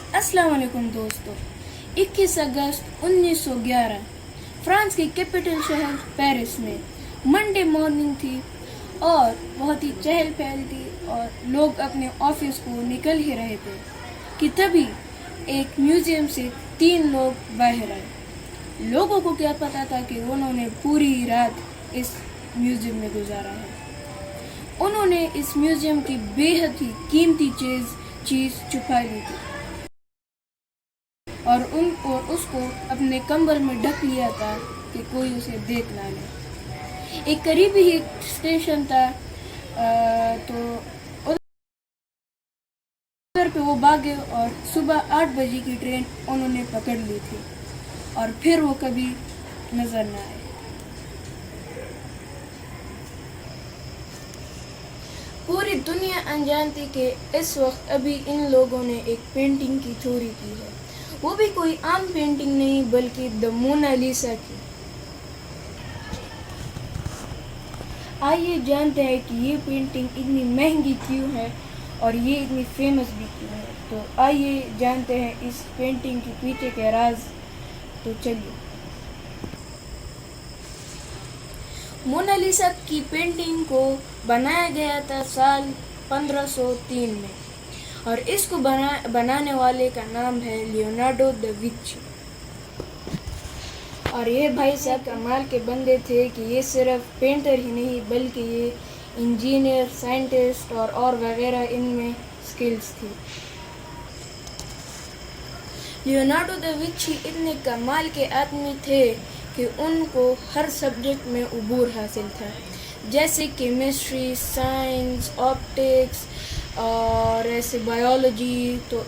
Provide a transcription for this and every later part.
अस्सलाम वालेकुम दोस्तों। 21 अगस्त 1911 फ्रांस के कैपिटल शहर पेरिस में मंडे मॉर्निंग थी और बहुत ही चहल पहल थी और लोग अपने ऑफिस को निकल ही रहे थे कि तभी एक म्यूजियम से 3 लोग बाहर आए। लोगों को क्या पता था कि उन्होंने पूरी रात इस म्यूजियम में गुजारा है। उन्होंने इस म्यूजियम की बेहद ही कीमती चीज छुपा ली थी और उसको अपने कंबल में ढक लिया था कि कोई उसे देख ना ले। एक करीबी ही स्टेशन था, तो उधर पे वो भागे और सुबह 8 बजे की ट्रेन उन्होंने पकड़ ली थी और फिर वो कभी नजर न आए। पूरी दुनिया अनजान थी कि इस वक्त अभी इन लोगों ने एक पेंटिंग की चोरी की है, वो भी कोई आम पेंटिंग नहीं बल्कि द मोनालिसा की। आइए जानते हैं कि ये पेंटिंग इतनी महंगी क्यों है और ये इतनी फेमस भी क्यों है। तो आइए जानते हैं इस पेंटिंग के पीछे के राज। तो चलिए, मोनालिसा की पेंटिंग को बनाया गया था साल 1503 में और इसको बनाने वाले का नाम है लियोनार्डो दा विंची। और ये भाई साहब कमाल के बंदे थे कि ये सिर्फ पेंटर ही नहीं बल्कि ये इंजीनियर, साइंटिस्ट और वगैरह इनमें स्किल्स थी। लियोनार्डो दा विंची इतने कमाल के आदमी थे कि उनको हर सब्जेक्ट में उबूर हासिल था, जैसे केमिस्ट्री, साइंस, ऑप्टिक्स और ऐसे बायोलॉजी। तो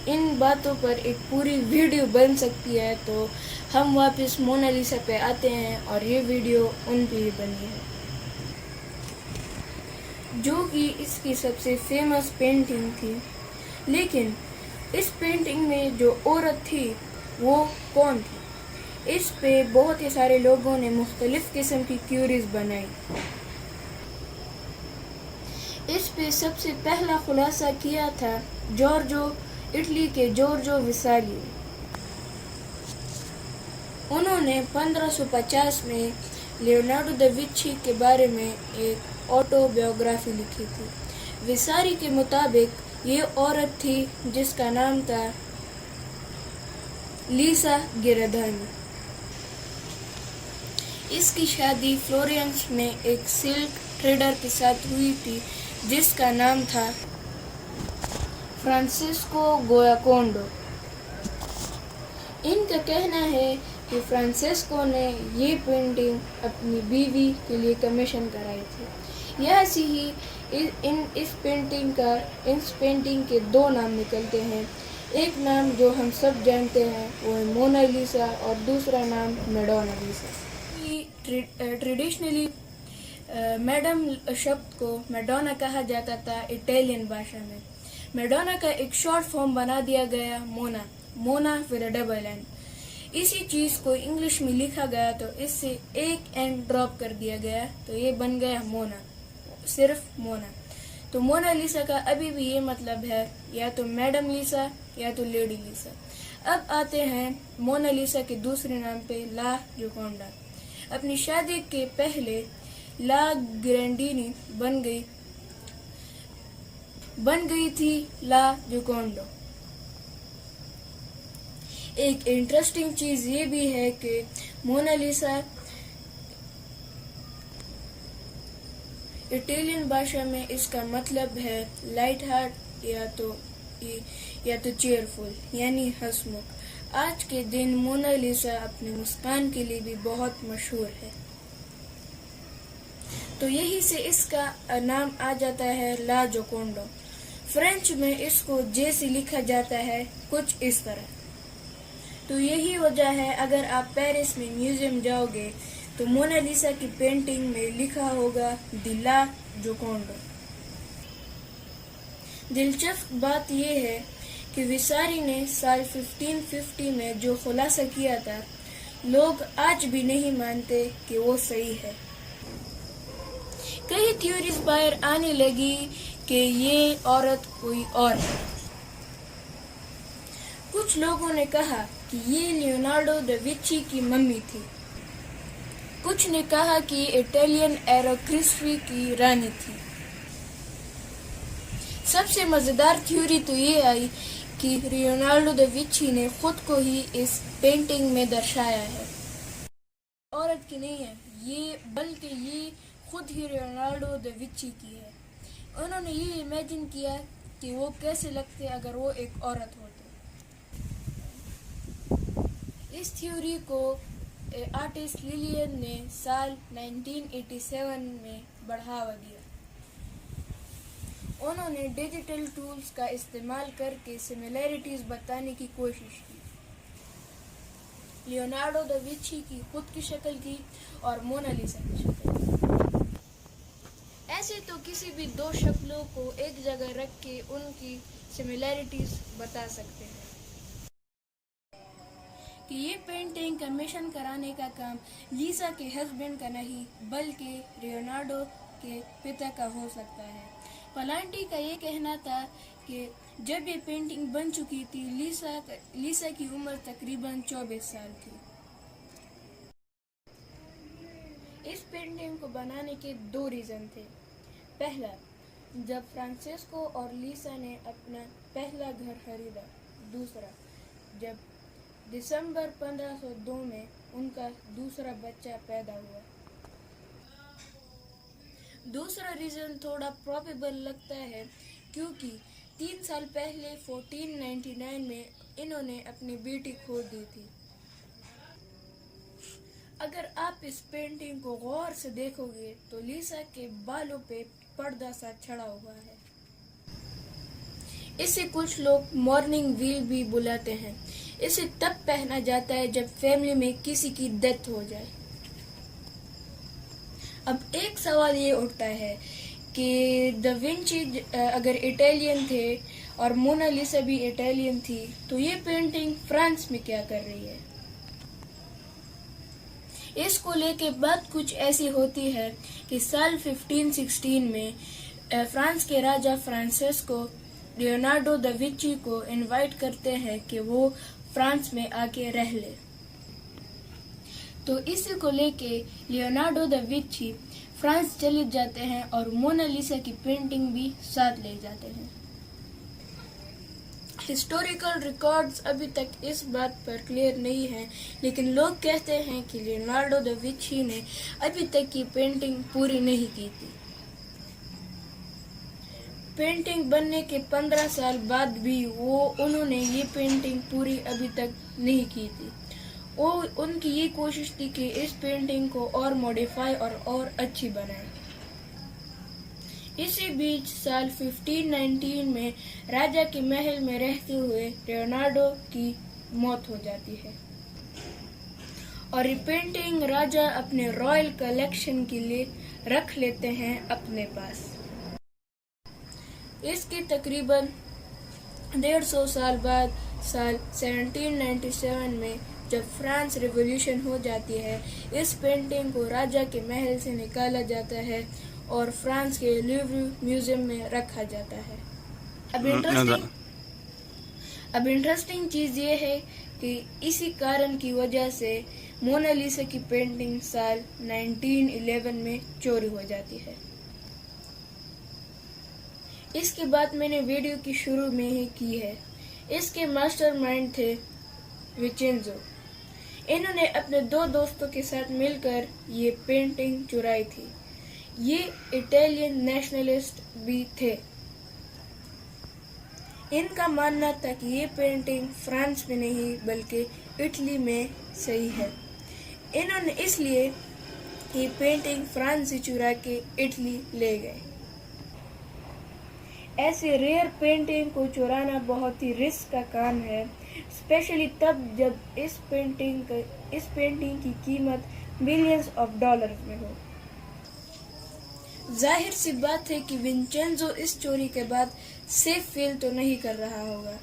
इन बातों पर एक पूरी वीडियो बन सकती है। तो हम वापस मोनालिसा पे आते हैं और ये वीडियो उन पे ही बनी है, जो कि इसकी सबसे फेमस पेंटिंग थी। लेकिन इस पेंटिंग में जो औरत थी वो कौन थी, इस पे बहुत ही सारे लोगों ने मुख्तलिफ किस्म की थ्योरीज बनाई। इस पे सबसे पहला खुलासा किया था इटली के जॉर्जो विसाली। उन्होंने 1550 में लियोनार्डो दा विंची के बारे में एक ऑटोबायोग्राफी लिखी थी। विसारी के मुताबिक ये औरत थी जिसका नाम था लीसा गिरधानी। इसकी शादी फ्लोरेंस में एक सिल्क ट्रेडर के साथ हुई थी जिसका नाम था फ्रांसिस्को गियाकोंडो। इनका कहना है कि फ्रांसिस्को ने ये पेंटिंग अपनी बीवी के लिए कमीशन कराई थी। यह सी ही इस पेंटिंग के 2 नाम निकलते हैं। एक नाम जो हम सब जानते हैं वो है मोनालिसा और दूसरा नाम मैडोना लिसा। ट्रेडिशनली मैडम शब्द को मैडोना कहा जाता था इटालियन भाषा में। मैडोना का एक शॉर्ट फॉर्म बना दिया गया Mona with a double n. इसी चीज को इंग्लिश में लिखा गया तो इससे एक एन ड्रॉप कर दिया गया, तो ये बन गया मोना, सिर्फ मोना। तो मोनालिसा का अभी भी ये मतलब है या तो मैडम लिसा या तो लेडी लिसा। अब आते हैं मोनालिसा के दूसरे नाम पे, ला जोकोंडा। अपनी शादी के पहले ला ग्रैंडिनी बन गई थी ला जोकोंडो। एक इंटरेस्टिंग चीज ये भी है कि मोनालिसा इटालियन भाषा में इसका मतलब है लाइट हार्ट या तो चेयरफुल यानी हंसमुख। आज के दिन मोनालिसा अपनी मुस्कान के लिए भी बहुत मशहूर है, तो यही से इसका नाम आ जाता है ला जोकोंडो। फ्रेंच में इसको जे से लिखा जाता है कुछ इस तरह। तो यही वजह है अगर आप पेरिस में म्यूजियम जाओगे तो मोनालिसा की पेंटिंग में लिखा होगा द ला जोकोंडो। दिलचस्प बात यह है कि विसारी ने साल 1550 में जो खुलासा किया था, लोग आज भी नहीं मानते कि वो सही है। कई थ्योरीज बाहर आने लगी कि ये औरत कोई और है। कुछ लोगों ने कहा कि ये लियोनार्डो दा विंची की मम्मी थी। कुछ ने कहा कि इटालियन एरोक्रिस्ट्री की रानी थी। सबसे मजेदार थ्योरी तो ये आई कि लियोनार्डो दा विंची ने खुद को ही इस पेंटिंग में दर्शाया है। औरत की नहीं है ये, बल्कि ये खुद ही लियोनार्डो दा विंची की है। उन्होंने ये इमेजिन किया कि वो कैसे लगते अगर वो एक औरत होते। इस थ्योरी को आर्टिस्ट लिलियन ने साल 1987 में बढ़ावा दिया। उन्होंने डिजिटल टूल्स का इस्तेमाल करके सिमिलैरिटीज बताने की कोशिश की। लियोनार्डो दा विंची की खुद की शक्ल की और मोनालिसा की शक्ल। ऐसे तो किसी भी दो शक्लों को एक जगह रख के उनकी सिमिलैरिटीज बता सकते हैं। कि ये पेंटिंग कमीशन कराने का काम लीसा के हस्बैंड का नहीं बल्कि लियोनार्डो के पिता का हो सकता है। पलांटी का ये कहना था कि जब ये पेंटिंग बन चुकी थी लीसा की उम्र तकरीबन 24 साल थी। इस पेंटिंग को बनाने के 2 रीजन थे। पहला, जब फ्रांसिस्को और लीसा ने अपना पहला घर खरीदा। दूसरा, जब दिसंबर 1502 में उनका दूसरा बच्चा पैदा हुआ। दूसरा रीजन थोड़ा प्रोबेबल लगता है क्योंकि 3 साल पहले 1499 में इन्होंने अपनी बेटी खो दी थी। अगर आप इस पेंटिंग को गौर से देखोगे तो लीसा के बालों पे पर्दा सा चढ़ा हुआ है। इसे कुछ लोग मॉर्निंग व्हील भी बुलाते हैं। इसे तब पहना जाता है जब फैमिली में किसी की डेथ हो जाए। अब एक सवाल ये उठता है कि दा विंची अगर इटालियन थे और मोनालिसा भी इटालियन थी तो ये पेंटिंग फ्रांस में क्या कर रही है। इसको लेके बात कुछ ऐसी होती है कि साल 1516 में फ्रांस के राजा फ्रांसिस्को लियोनार्डो दा विंची को इनवाइट करते हैं कि वो फ्रांस में आके रह ले। तो इसी को लेके लियोनार्डो दा विंची फ्रांस चले जाते हैं और मोनालिसा की पेंटिंग भी साथ ले जाते हैं। हिस्टोरिकल रिकॉर्ड्स अभी तक इस बात पर क्लियर नहीं है, लेकिन लोग कहते हैं कि लियोनार्डो दा विंची ने अभी तक की पेंटिंग पूरी नहीं की थी। पेंटिंग बनने के 15 साल बाद भी उन्होंने ये पेंटिंग पूरी अभी तक नहीं की थी। उनकी ये कोशिश थी कि इस पेंटिंग को और मॉडिफाई और अच्छी बनाए। इसी बीच साल 1519 में राजा के महल में रहते हुए लियोनार्डो की मौत हो जाती है और ये पेंटिंग राजा अपने रॉयल कलेक्शन के लिए रख लेते हैं अपने पास। इसके तकरीबन 150 साल बाद साल 1797 में जब फ्रांस रिवॉल्यूशन हो जाती है, इस पेंटिंग को राजा के महल से निकाला जाता है और फ्रांस के लूव्र म्यूजियम में रखा जाता है। अब इंटरेस्टिंग चीज ये है कि इसी कारण की वजह से मोनालिसा की पेंटिंग साल 1911 में चोरी हो जाती है। इसकी बात मैंने वीडियो की शुरू में ही की है। इसके मास्टरमाइंड थे विंचेंजो। इन्होंने अपने 2 दोस्तों के साथ मिलकर ये पेंटिंग चुराई थी। ये इटालियन नेशनलिस्ट भी थे। इनका मानना था कि ये पेंटिंग फ्रांस में नहीं बल्कि इटली में सही है। इन्होंने इसलिए ये पेंटिंग फ्रांस से चुरा के इटली ले गए। ऐसे रेयर पेंटिंग को चुराना बहुत ही रिस्क का काम है, स्पेशली तब जब इस पेंटिंग की कीमत मिलियंस ऑफ डॉलर्स में हो। जाहिर सी बात है कि विंचेंजो इस चोरी के बाद सेफ फील तो नहीं कर रहा होगा,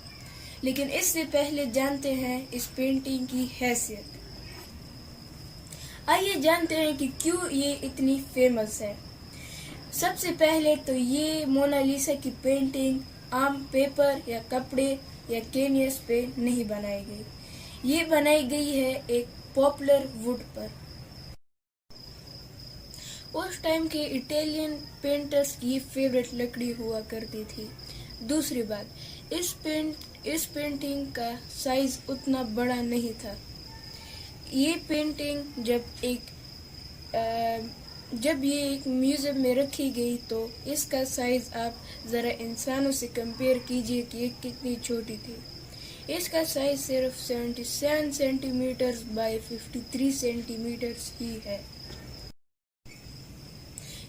लेकिन इससे पहले जानते हैं इस पेंटिंग की हैसियत। आइए जानते हैं कि क्यों ये इतनी फेमस है। सबसे पहले तो ये मोनालिसा की पेंटिंग आम पेपर या कपड़े या कैनवस पे नहीं बनाई गई। ये बनाई गई है एक पॉपुलर वुड पर। उस टाइम के इटालियन पेंटर्स की फेवरेट लकड़ी हुआ करती थी। दूसरी बात, इस पेंटिंग का साइज उतना बड़ा नहीं था। ये पेंटिंग जब ये एक म्यूजियम में रखी गई तो इसका साइज आप ज़रा इंसानों से कंपेयर कीजिए कि ये कितनी छोटी थी। इसका साइज सिर्फ 77 सेंटीमीटर्स बाय 53 सेंटीमीटर्स ही है।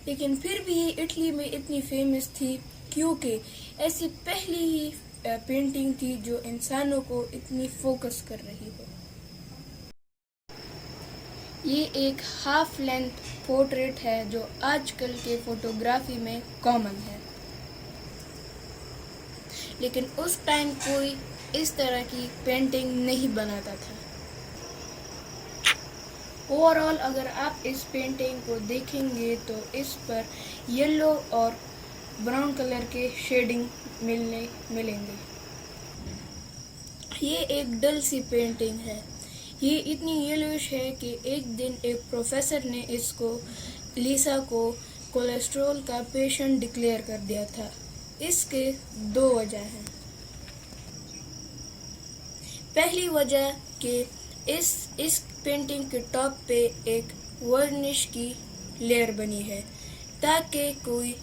लेकिन फिर भी ये इटली में इतनी फेमस थी क्योंकि ऐसी पहली ही पेंटिंग थी जो इंसानों को इतनी फोकस कर रही हो। ये एक हाफ लेंथ पोर्ट्रेट है जो आजकल के फोटोग्राफी में कॉमन है, लेकिन उस टाइम कोई इस तरह की पेंटिंग नहीं बनाता था। ओवरऑल अगर आप इस पेंटिंग को देखेंगे तो इस पर येलो और ब्राउन कलर के शेडिंग मिलेंगे। ये एक डल सी पेंटिंग है। ये इतनी येलोइश है कि एक दिन एक प्रोफेसर ने इसको लीसा को कोलेस्ट्रॉल का पेशेंट डिक्लेयर कर दिया था। इसके दो वजह हैं। पहली वजह कि इस पेंटिंग के टॉप पे एक वर्निश की लेयर बनी है ताकि कोई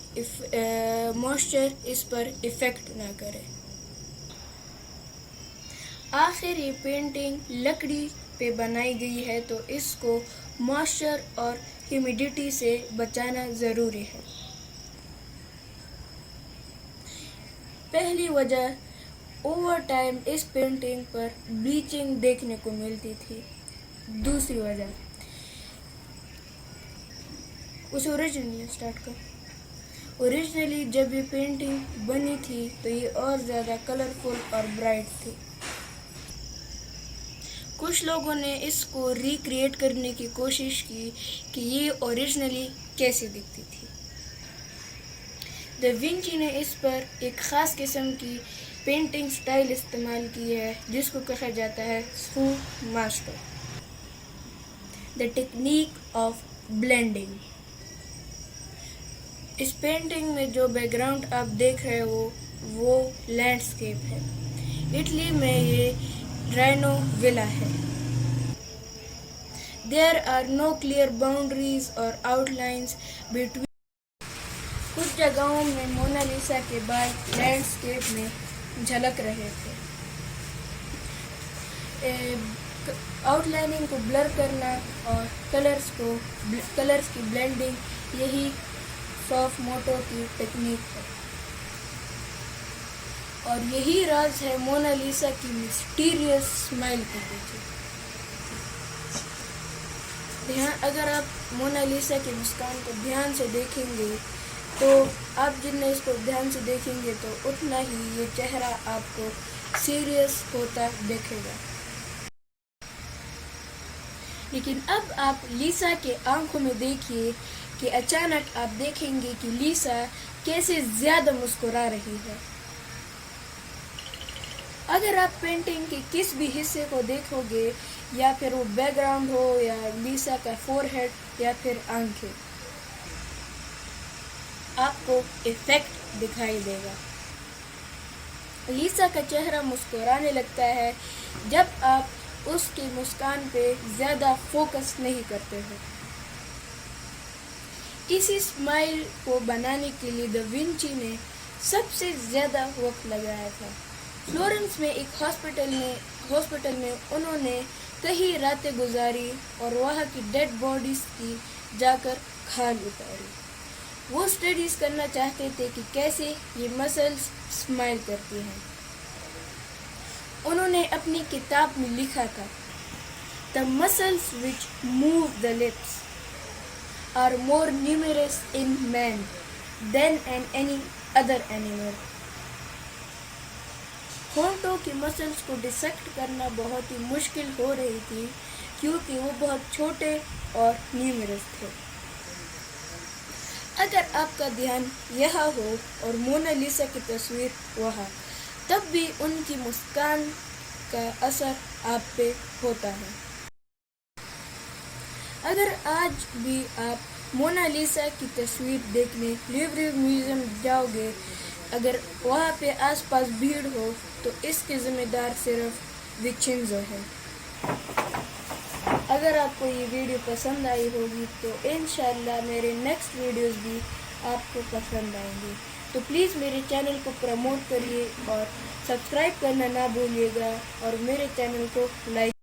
मॉइस्चर इस पर इफेक्ट ना करे। आखिर ये पेंटिंग लकड़ी पे बनाई गई है तो इसको मॉइस्चर और ह्यूमिडिटी से बचाना ज़रूरी है। पहली वजह, ओवर टाइम इस पेंटिंग पर ब्लीचिंग देखने को मिलती थी। दूसरी वजह, उसे ओरिजिनली जब ये पेंटिंग बनी थी तो ये और ज़्यादा कलरफुल और ब्राइट थी। कुछ लोगों ने इसको रिक्रिएट करने की कोशिश की कि ये ओरिजिनली कैसे दिखती थी। दा विंची ने इस पर एक ख़ास किस्म की पेंटिंग स्टाइल इस्तेमाल की है जिसको कहा जाता है smooth master, the technique of blending. इस पेंटिंग में जो बैकग्राउंड आप देख रहे हो वो लैंडस्केप है। इटली में ये राइनो विला है। There are no clear boundaries or outlines between। कुछ जगहों में मोनालिसा के बाल लैंडस्केप में झलक रहे थे। आउटलाइनिंग को ब्लर करना और कलर्स की ब्लेंडिंग, यही सॉफ्टमोटो की टेक्निक है और यही राज है मोनालिसा की मिस्टीरियस स्माइल के पीछे। अगर आप मोनालिसा की मुस्कान को ध्यान से देखेंगे तो आप जितने इसको ध्यान से देखेंगे तो उतना ही ये चेहरा आपको सीरियस होता दिखेगा। लेकिन अब आप लीसा के आंखों में देखिए कि अचानक आप देखेंगे कि लीसा कैसे ज्यादा मुस्कुरा रही है। अगर आप पेंटिंग के किस भी हिस्से को देखोगे, या फिर वो बैकग्राउंड हो या लीसा का फोरहेड या फिर आंखें, आपको इफेक्ट दिखाई देगा। लीसा का चेहरा मुस्कुराने लगता है जब आप उसकी मुस्कान पे ज्यादा फोकस नहीं करते हो। इसी स्माइल को बनाने के लिए दा विंची ने सबसे ज्यादा वक्त लगाया था। फ्लोरेंस में एक हॉस्पिटल में उन्होंने कई रातें गुजारी और वहाँ की डेड बॉडीज की जाकर खाल उतारी। वो स्टडीज करना चाहते थे कि कैसे ये मसल्स स्माइल करती हैं। उन्होंने अपनी किताब में लिखा था, the muscles which move the lips are more numerous in man than in any other animal. होंठों की मसल्स को डिसेक्ट करना बहुत ही मुश्किल हो रही थी क्योंकि वो बहुत छोटे और न्यूमरस थे। अगर आपका ध्यान यहाँ हो और मोनालिसा की तस्वीर वहाँ, तब भी उनकी मुस्कान का असर आप पे होता है। अगर आज भी आप मोनालिसा की तस्वीर देखने लूव्र म्यूजियम जाओगे, अगर वहाँ पे आसपास भीड़ हो, तो इसके जिम्मेदार सिर्फ विंचेंजो है। अगर आपको ये वीडियो पसंद आई होगी तो इंशाल्लाह मेरे नेक्स्ट वीडियोस भी आपको पसंद आएंगे। तो प्लीज़ मेरे चैनल को प्रमोट करिए और सब्सक्राइब करना ना भूलिएगा और मेरे चैनल को लाइक